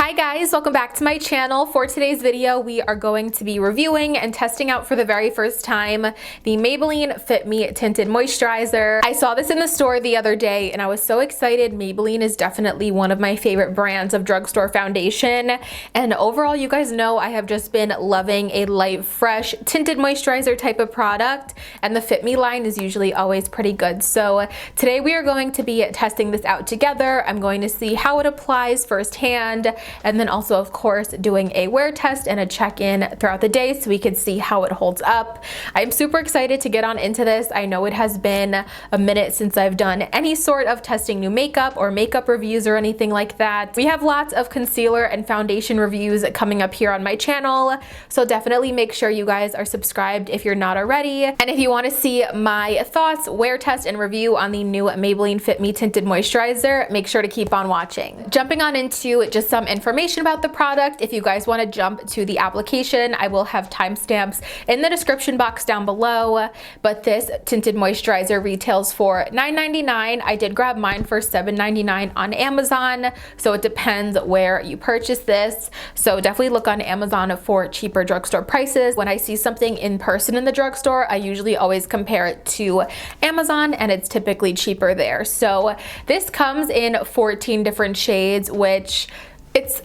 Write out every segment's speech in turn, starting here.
Hi guys, welcome back to my channel. For today's video, we are going to be reviewing and testing out for the very first time the Maybelline Fit Me Tinted Moisturizer. I saw this in the store the other day and I was so excited. Maybelline is definitely one of my favorite brands of drugstore foundation. And overall, you guys know I have just been loving a light, fresh, tinted moisturizer type of product. And the Fit Me line is usually always pretty good. So today we are going to be testing this out together. I'm going to see how it applies firsthand, and then also of course doing a wear test and a check-in throughout the day so we can see how it holds up. I'm super excited to get on into this. I know it has been a minute since I've done any sort of testing new makeup or makeup reviews or anything like that. We have lots of concealer and foundation reviews coming up here on my channel, so definitely make sure you guys are subscribed if you're not already. And if you want to see my thoughts, wear test, and review on the new Maybelline Fit Me Tinted Moisturizer, make sure to keep on watching. Jumping on into just some information about the product. If you guys want to jump to the application, I will have timestamps in the description box down below. But this tinted moisturizer retails for $9.99. I did grab mine for $7.99 on Amazon, so it depends where you purchase this. So definitely look on Amazon for cheaper drugstore prices. When I see something in person in the drugstore, I usually always compare it to Amazon, and it's typically cheaper there. So this comes in 14 different shades, which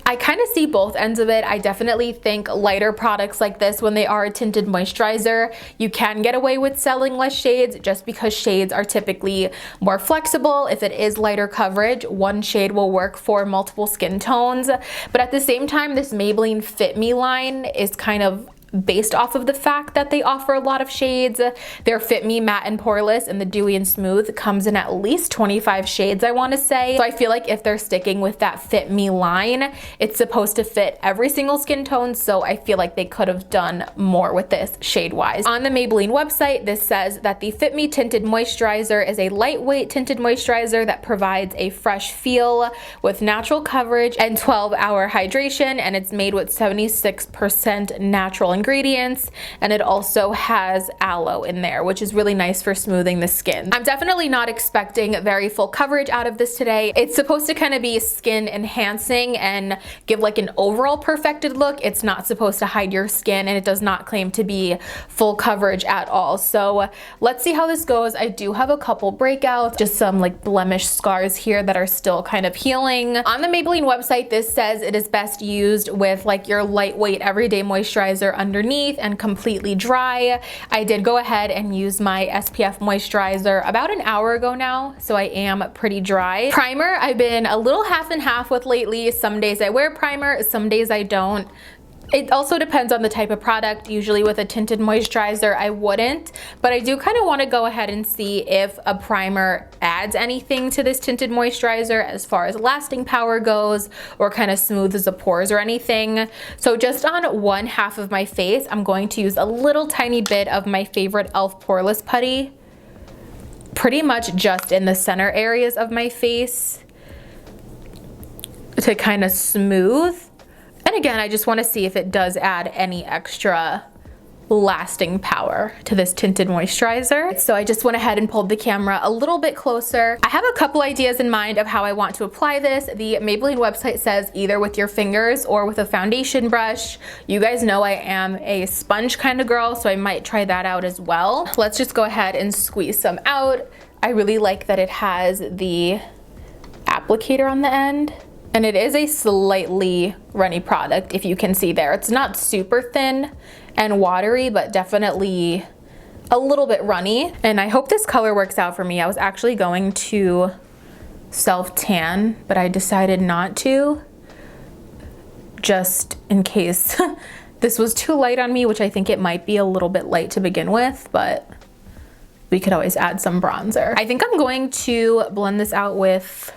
I kind of see both ends of it. I definitely think lighter products like this, when they are a tinted moisturizer, you can get away with selling less shades just because shades are typically more flexible. If it is lighter coverage, one shade will work for multiple skin tones. But at the same time, this Maybelline Fit Me line is kind of based off of the fact that they offer a lot of shades. Their Fit Me Matte and Poreless and the Dewy and Smooth comes in at least 25 shades, I want to say. So I feel like if they're sticking with that Fit Me line, it's supposed to fit every single skin tone, so I feel like they could have done more with this shade-wise. On the Maybelline website, this says that the Fit Me Tinted Moisturizer is a lightweight tinted moisturizer that provides a fresh feel with natural coverage and 12-hour hydration, and it's made with 76% natural ingredients, and it also has aloe in there, which is really nice for smoothing the skin. I'm definitely not expecting very full coverage out of this today. It's supposed to kind of be skin enhancing and give like an overall perfected look. It's not supposed to hide your skin, and it does not claim to be full coverage at all. So let's see how this goes. I do have a couple breakouts, just some like blemish scars here that are still kind of healing. On the Maybelline website, this says it is best used with like your lightweight everyday moisturizer underneath and completely dry. I did go ahead and use my SPF moisturizer about an hour ago now, so I am pretty dry. Primer, I've been a little half and half with lately. Some days I wear primer, some days I don't. It also depends on the type of product. Usually with a tinted moisturizer, I wouldn't, but I do kind of want to go ahead and see if a primer adds anything to this tinted moisturizer as far as lasting power goes, or kind of smooths the pores or anything. So just on one half of my face, I'm going to use a little tiny bit of my favorite e.l.f. Poreless Putty, pretty much just in the center areas of my face to kind of smooth. And again, I just want to see if it does add any extra lasting power to this tinted moisturizer. So I just went ahead and pulled the camera a little bit closer. I have a couple ideas in mind of how I want to apply this. The Maybelline website says either with your fingers or with a foundation brush. You guys know I am a sponge kind of girl, so I might try that out as well. Let's just go ahead and squeeze some out. I really like that it has the applicator on the end. And it is a slightly runny product, if you can see there. It's not super thin and watery, but definitely a little bit runny. And I hope this color works out for me. I was actually going to self-tan, but I decided not to, just in case this was too light on me, which I think it might be a little bit light to begin with, but we could always add some bronzer. I think I'm going to blend this out with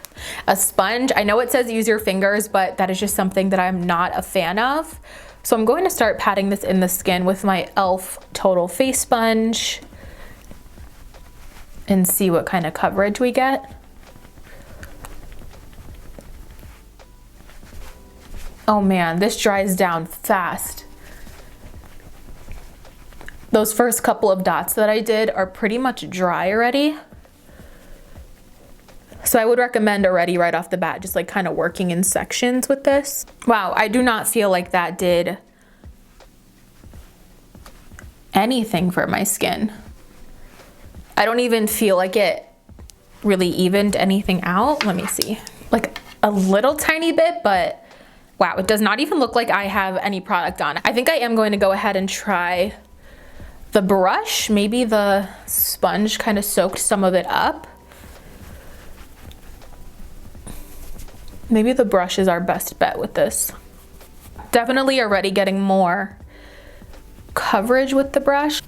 a sponge. I know it says use your fingers, but that is just something that I'm not a fan of. So I'm going to start patting this in the skin with my e.l.f. Total Face Sponge and see what kind of coverage we get. Oh man, this dries down fast. Those first couple of dots that I did are pretty much dry already. So I would recommend already right off the bat, just like kind of working in sections with this. Wow, I do not feel like that did anything for my skin. I don't even feel like it really evened anything out. Let me see. Like a little tiny bit, but wow, it does not even look like I have any product on. I think I am going to go ahead and try the brush. Maybe the sponge kind of soaked some of it up. Maybe the brush is our best bet with this. Definitely already getting more coverage with the brush.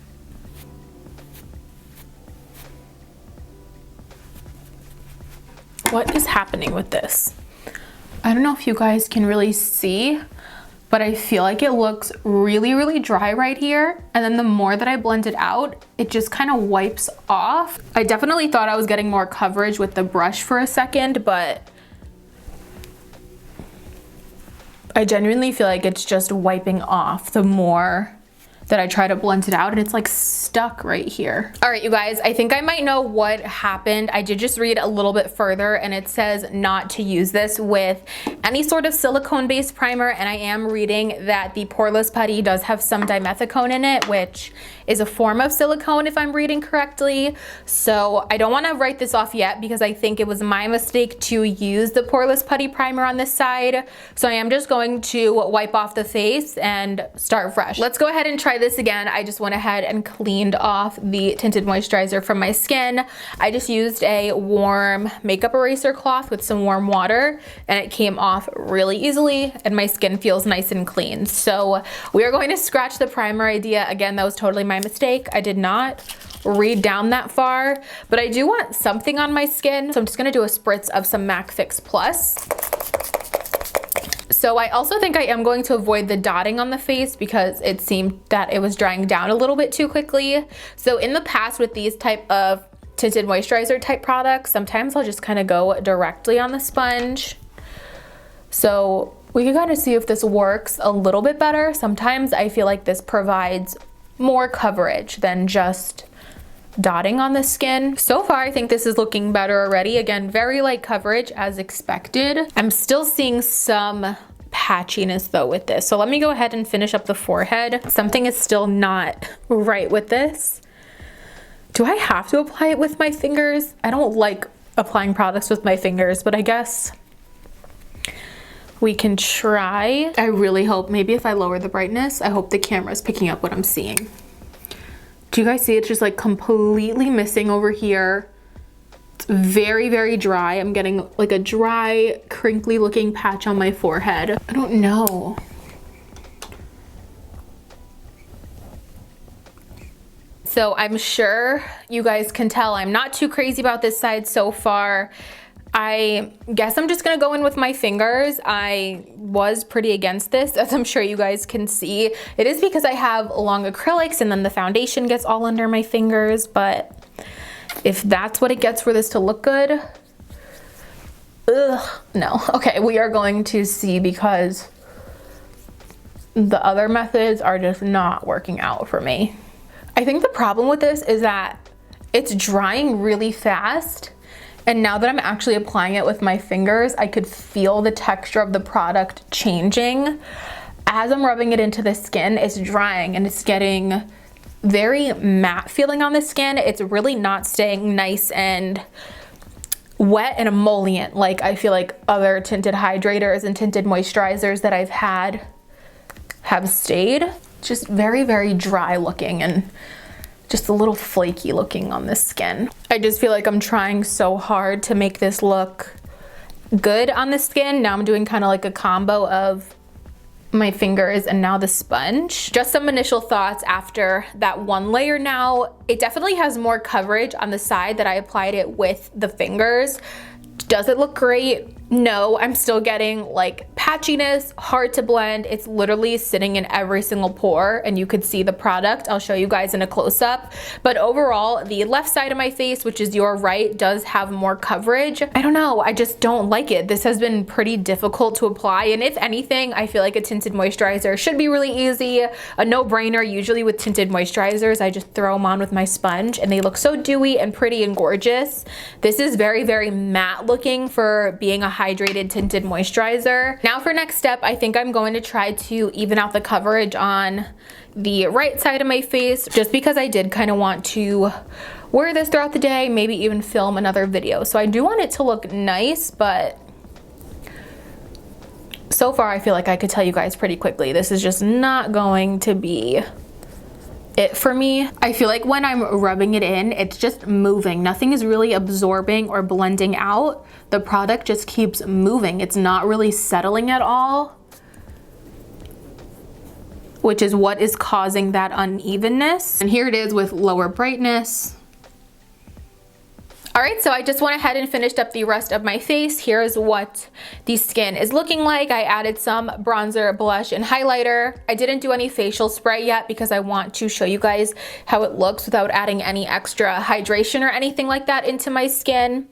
What is happening with this? I don't know if you guys can really see, but I feel like it looks really, really dry right here. And then the more that I blend it out, it just kind of wipes off. I definitely thought I was getting more coverage with the brush for a second, but I genuinely feel like it's just wiping off the more that I try to blend it out, and it's like stuck right here. All right, you guys, I think I might know what happened. I did just read a little bit further, and it says not to use this with any sort of silicone-based primer, and I am reading that the Poreless Putty does have some dimethicone in it, which is a form of silicone if I'm reading correctly. So I don't want to write this off yet because I think it was my mistake to use the Poreless Putty primer on this side. So I am just going to wipe off the face and start fresh. Let's go ahead and try this again. I just went ahead and cleaned off the tinted moisturizer from my skin. I just used a warm makeup eraser cloth with some warm water, and it came off really easily, and my skin feels nice and clean. So we are going to scratch the primer idea. Again, that was totally my mistake. I did not read down that far, but I do want something on my skin. So I'm just gonna do a spritz of some MAC Fix Plus. So I also think I am going to avoid the dotting on the face because it seemed that it was drying down a little bit too quickly. So in the past with these type of tinted moisturizer type products, sometimes I'll just kind of go directly on the sponge. So we can kind of see if this works a little bit better. Sometimes I feel like this provides more coverage than just dotting on the skin. So far, I think this is looking better already. Again, very light coverage as expected. I'm still seeing some patchiness though with this. So let me go ahead and finish up the forehead. Something is still not right with this. Do I have to apply it with my fingers? I don't like applying products with my fingers, but I guess we can try. I really hope, maybe if I lower the brightness, I hope the camera is picking up what I'm seeing. Do you guys see it's just like completely missing over here? It's very, very dry. I'm getting like a dry, crinkly looking patch on my forehead. I don't know. So I'm sure you guys can tell I'm not too crazy about this side so far. I guess I'm just gonna go in with my fingers. I was pretty against this, as I'm sure you guys can see. It is because I have long acrylics and then the foundation gets all under my fingers, but if that's what it gets for this to look good, no. Okay, we are going to see because the other methods are just not working out for me. I think the problem with this is that it's drying really fast. And now that I'm actually applying it with my fingers, I could feel the texture of the product changing. As I'm rubbing it into the skin, it's drying and it's getting very matte feeling on the skin. It's really not staying nice and wet and emollient like I feel like other tinted hydrators and tinted moisturizers that I've had have stayed. Just very, very dry looking and just a little flaky looking on the skin. I just feel like I'm trying so hard to make this look good on the skin. Now I'm doing kind of like a combo of my fingers and now the sponge. Just some initial thoughts after that one layer now. It definitely has more coverage on the side that I applied it with the fingers. Does it look great? no, I'm still getting like patchiness, hard to blend. It's literally sitting in every single pore, and you could see the product. I'll show you guys in a close-up. But overall, the left side of my face, which is your right, does have more coverage. I don't know, I just don't like it. This has been pretty difficult to apply, and if anything, I feel like a tinted moisturizer should be really easy, a no-brainer. Usually with tinted moisturizers, I just throw them on with my sponge, and they look so dewy and pretty and gorgeous. This is very, very matte looking for being a hydrated tinted moisturizer. Now for next step, I think I'm going to try to even out the coverage on the right side of my face, just because I did kind of want to wear this throughout the day, maybe even film another video. So I do want it to look nice, but so far I feel like I could tell you guys pretty quickly, this is just not going to be it for me. I feel like when I'm rubbing it in, it's just moving. Nothing is really absorbing or blending out. The product just keeps moving. It's not really settling at all, which is what is causing that unevenness. And here it is with lower brightness. All right, so I just went ahead and finished up the rest of my face. Here's what the skin is looking like. I added some bronzer, blush, and highlighter. I didn't do any facial spray yet because I want to show you guys how it looks without adding any extra hydration or anything like that into my skin.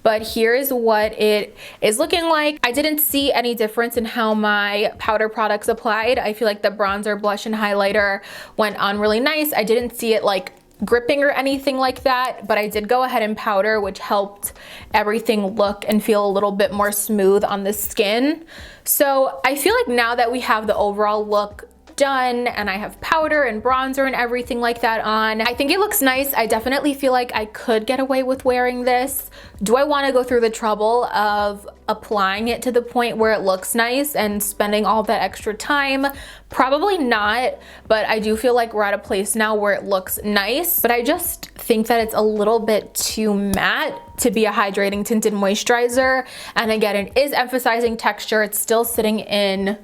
But here's what it is looking like. I didn't see any difference in how my powder products applied. I feel like the bronzer, blush, and highlighter went on really nice. I didn't see it like gripping or anything like that, but I did go ahead and powder, which helped everything look and feel a little bit more smooth on the skin. So I feel like now that we have the overall look done and I have powder and bronzer and everything like that on, I think it looks nice. I definitely feel like I could get away with wearing this. Do I want to go through the trouble of applying it to the point where it looks nice and spending all that extra time? Probably not, but I do feel like we're at a place now where it looks nice, but I just think that it's a little bit too matte to be a hydrating tinted moisturizer. And again, it is emphasizing texture. It's still sitting in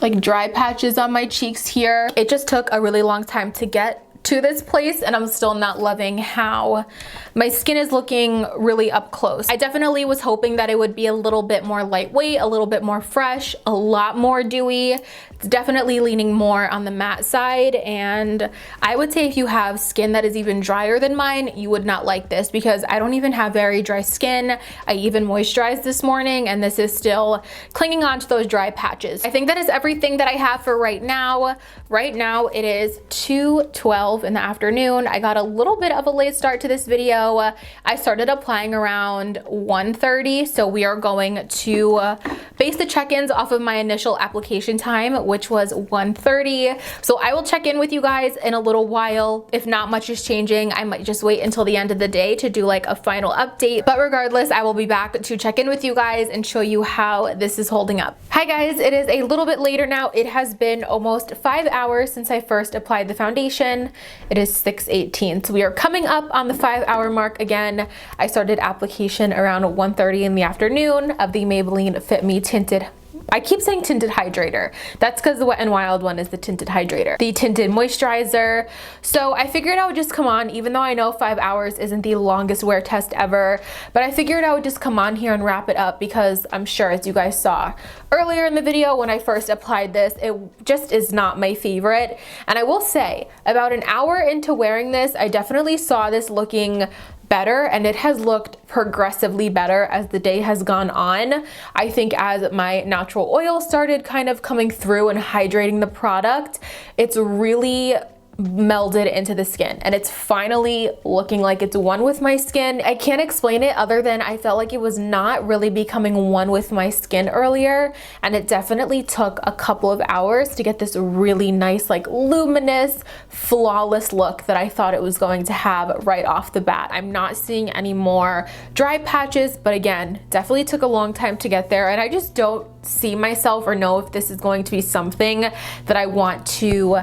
like dry patches on my cheeks here. It just took a really long time to get to this place, and I'm still not loving how my skin is looking really up close. I definitely was hoping that it would be a little bit more lightweight, a little bit more fresh, a lot more dewy. It's definitely leaning more on the matte side, and I would say if you have skin that is even drier than mine, you would not like this, because I don't even have very dry skin. I even moisturized this morning, and this is still clinging on to those dry patches. I think that is everything that I have for right now. Right now it is 2:12 in the afternoon. I got a little bit of a late start to this video. I started applying around 1:30, so we are going to base the check-ins off of my initial application time, which was 1:30. So I will check in with you guys in a little while. If not much is changing, I might just wait until the end of the day to do like a final update. But regardless, I will be back to check in with you guys and show you how this is holding up. Hi guys, it is a little bit later now. It has been almost 5 hours since I first applied the foundation. It is 6:18, so we are coming up on the 5-hour mark again. I started application around 1:30 in the afternoon of the Maybelline Fit Me Tinted, I keep saying tinted hydrator. That's because the Wet n Wild one is the tinted hydrator. The tinted moisturizer. So I figured I would just come on, even though I know 5 hours isn't the longest wear test ever, but I figured I would just come on here and wrap it up, because I'm sure, as you guys saw earlier in the video when I first applied this, it just is not my favorite. And I will say, about an hour into wearing this, I definitely saw this looking better, and it has looked progressively better as the day has gone on. I think as my natural oil started kind of coming through and hydrating the product, it's really melded into the skin, and it's finally looking like it's one with my skin. I can't explain it other than I felt like it was not really becoming one with my skin earlier, and it definitely took a couple of hours to get this really nice, like luminous, flawless look that I thought it was going to have right off the bat. I'm not seeing any more dry patches, but again, definitely took a long time to get there, and I just don't see myself or know if this is going to be something that I want to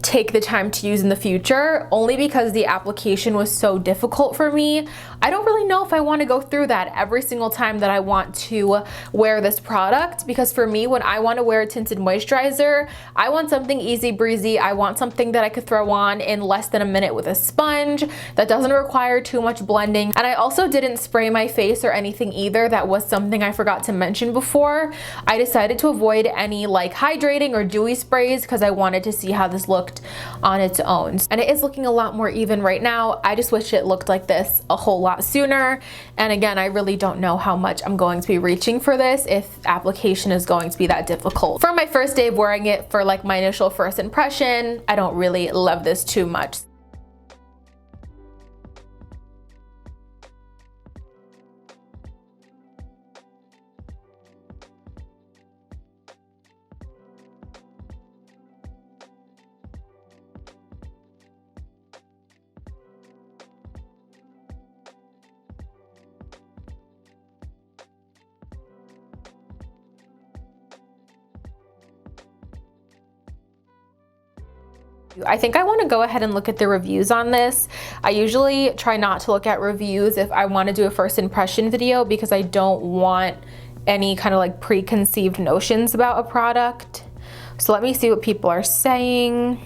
take the time to use in the future, only because the application was so difficult for me. I don't really know if I want to go through that every single time that I want to wear this product, because for me, when I want to wear a tinted moisturizer, I want something easy breezy. I want something that I could throw on in less than a minute with a sponge that doesn't require too much blending. And I also didn't spray my face or anything either. That was something I forgot to mention before. I decided to avoid any like hydrating or dewy sprays because I wanted to see how this looked on its own. And it is looking a lot more even right now. I just wish it looked like this a whole lot sooner. And again, I really don't know how much I'm going to be reaching for this if application is going to be that difficult. For my first day of wearing it, for like my initial first impression, I don't really love this too much. I think I want to go ahead and look at the reviews on this. I usually try not to look at reviews if I want to do a first impression video because I don't want any kind of like preconceived notions about a product. So let me see what people are saying.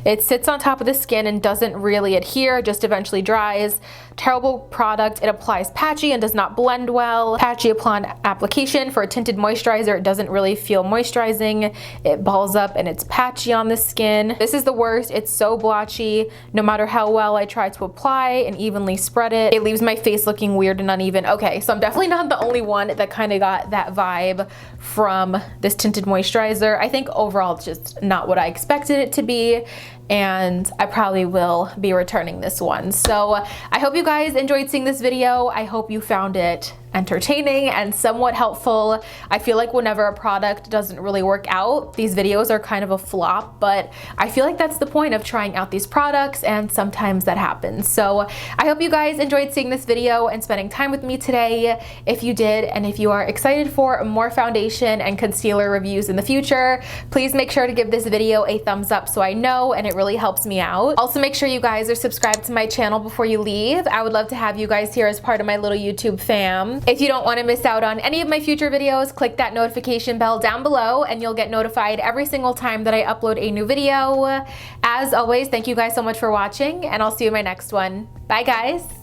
It sits on top of the skin and doesn't really adhere, just eventually dries. Terrible product. It applies patchy and does not blend well. Patchy upon application. For a tinted moisturizer, it doesn't really feel moisturizing. It balls up and it's patchy on the skin. This is the worst. It's so blotchy. No matter how well I try to apply and evenly spread it, it leaves my face looking weird and uneven. Okay, so I'm definitely not the only one that kind of got that vibe from this tinted moisturizer. I think overall it's just not what I expected it to be, and I probably will be returning this one. So I hope you guys enjoyed seeing this video. I hope you found it entertaining and somewhat helpful. I feel like whenever a product doesn't really work out, these videos are kind of a flop, but I feel like that's the point of trying out these products, and sometimes that happens. So I hope you guys enjoyed seeing this video and spending time with me today. If you did, and if you are excited for more foundation and concealer reviews in the future, please make sure to give this video a thumbs up so I know, and it really helps me out. Also, make sure you guys are subscribed to my channel before you leave. I would love to have you guys here as part of my little YouTube fam. If you don't want to miss out on any of my future videos, click that notification bell down below and you'll get notified every single time that I upload a new video. As always, thank you guys so much for watching, and I'll see you in my next one. Bye guys!